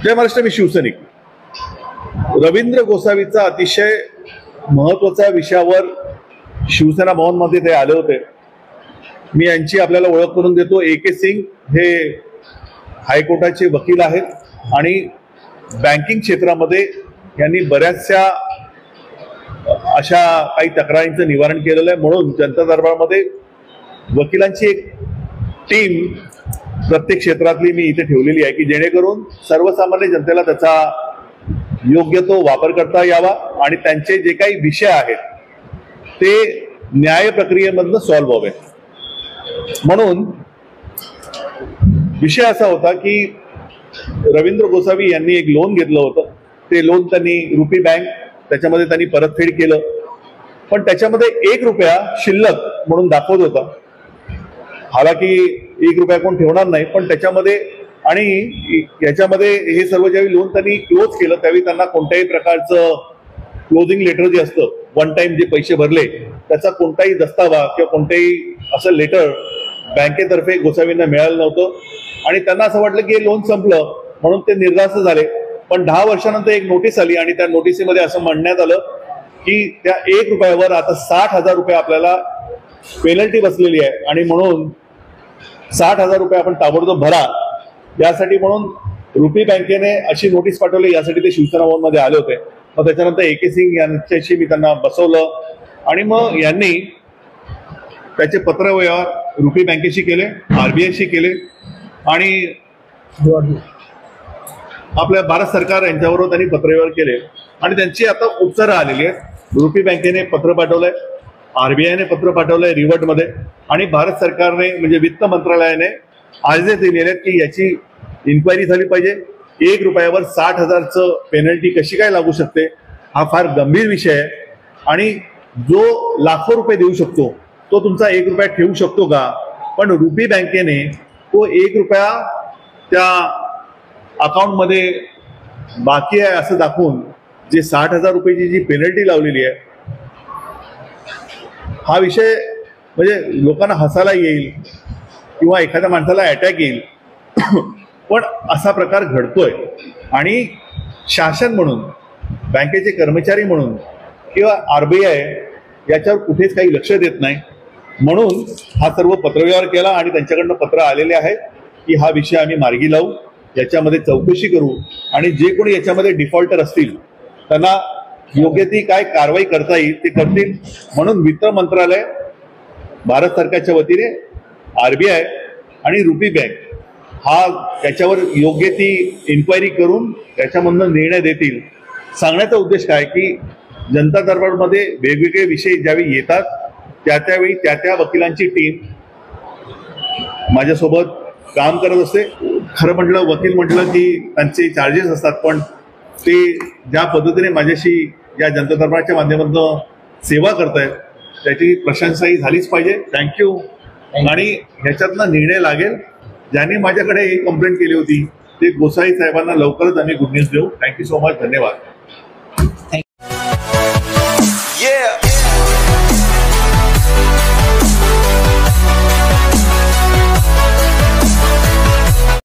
जय महाराष्ट्र. मी शिवसैनिक. रवींद्र गोसावीचा अतिशय महत्वाच्या विषयावर शिवसेना भवनमध्ये ते आले होते. मी यांची आपल्याला ओळख करून देतो. AK सिंग हे हायकोर्टाचे वकील आहेत आणि बँकिंग क्षेत्रामध्ये यांनी बऱ्याचशा अशा काही तक्रारींचं निवारण केलेलं आहे. म्हणून जनता दरबारमध्ये वकिलांची एक टीम प्रत्येक क्षेत्रातली मी इथे ठेवलेली आहे की जेणेकरून सर्वसामान्य जनतेला त्याचा योग्य तो वापर करता यावा आणि त्यांचे जे काही विषय आहेत ते न्याय प्रक्रियेमधनं सॉल्व्ह व्हावे. म्हणून विषय असा होता की रवींद्र गोसावी यांनी एक लोन घेतलं होतं. ते लोन त्यांनी रुपी बँक त्याच्यामध्ये त्यांनी परतफेड केलं, पण त्याच्यामध्ये 1 रुपया शिल्लक म्हणून दाखवत होता. हालाकी 1 रुपया कोण ठेवणार नाही, पण त्याच्यामध्ये आणि याच्यामध्ये हे सर्व ज्यावेळी लोन त्यांनी क्लोज केलं त्यावेळी त्यांना कोणत्याही प्रकारचं क्लोजिंग लेटर जे असतं, वन टाइम जे पैसे भरले त्याचा कोणताही दस्तावा किंवा कोणतेही असं लेटर बँकेतर्फे गोसावींना मिळालं नव्हतं आणि त्यांना असं वाटलं की हे लोन संपलं म्हणून ते निर्धास्त झाले. पण 10 वर्षानंतर एक नोटीस आली आणि त्या नोटिसीमध्ये असं म्हणण्यात आलं की त्या 1 रुपयावर आता 60,000 रुपये आपल्याला पेनल्टी बसलेली आहे आणि म्हणून 60,000 रुपये आपण ताबडतोब भरा. यासाठी म्हणून रुपी बँकेने अशी नोटीस पाठवली. यासाठी ते शिवसेना भवनमध्ये आले होते. मग त्याच्यानंतर AK सिंग यांच्याशी मी त्यांना बसवलं आणि मग यांनी त्याचे पत्रव्यवहार रुपी बँकेशी केले, RBIशी केले आणि आपल्या भारत सरकार यांच्याबरोबर त्यांनी पत्रव्यवहार केले आणि त्यांची आता उत्तरं आलेली आहेत. रुपी बँकेने पत्र पाठवलंय, RBIने पत्र पाठवलंय रिव्हर्टमध्ये आणि भारत सरकारने म्हणजे वित्त मंत्रालयाने आदेश दिलेले आहेत की याची इन्क्वायरी झाली पाहिजे. 1 रुपयावर 60,000चं पेनल्टी कशी काय लागू शकते हा फार गंभीर विषय आहे आणि जो लाखो रुपये देऊ शकतो तो तुमचा 1 रुपया ठेवू शकतो का? पण रुपी बँकेने तो 1 रुपया त्या अकाउंटमध्ये बाकी आहे असं दाखवून जे 60,000 रुपयाची जी पेनल्टी लावलेली आहे, हा विषय म्हणजे लोकांना हसायला येईल किंवा एखाद्या माणसाला अटॅक येईल, पण असा प्रकार घडतोय आणि शासन म्हणून, बँकेचे कर्मचारी म्हणून किंवा RBI याच्यावर कुठेच काही लक्ष देत नाही. म्हणून हा सर्व पत्रव्यवहार केला आणि त्यांच्याकडनं पत्र आलेले आहे की हा विषय आम्ही मार्गी लावू, याच्यामध्ये चौकशी करू आणि जे कोणी याच्यामध्ये डिफॉल्टर असतील त्यांना योग्य ती काय कारवाई करता येईल ते करतील. म्हणून वित्त मंत्रालय, भारत सरकारच्या वतीने RBI आणि रुपी बँक हा त्याच्यावर योग्य ती इन्क्वायरी करून त्याच्यामधून निर्णय देतील. सांगण्याचा उद्देश काय की जनता दरबारमध्ये वेगवेगळे विषय ज्यावेळी येतात त्यावेळी त्या वकिलांची टीम माझ्यासोबत काम करत असते. खरं म्हटलं वकील म्हटलं की त्यांचे चार्जेस असतात, पण ते ज्या पद्धतीने माझ्याशी या जनता दरबाराच्या माध्यमातून सेवा करतायत त्याची प्रशंसाही झालीच पाहिजे. थँक्यू. आणि ह्याच्यातनं निर्णय लागेल. ज्यांनी माझ्याकडे ही कंप्लेंट केली होती ते गोसावी साहेबांना लवकरच आम्ही गुड न्यूज देऊ. Thank you so much. धन्यवाद.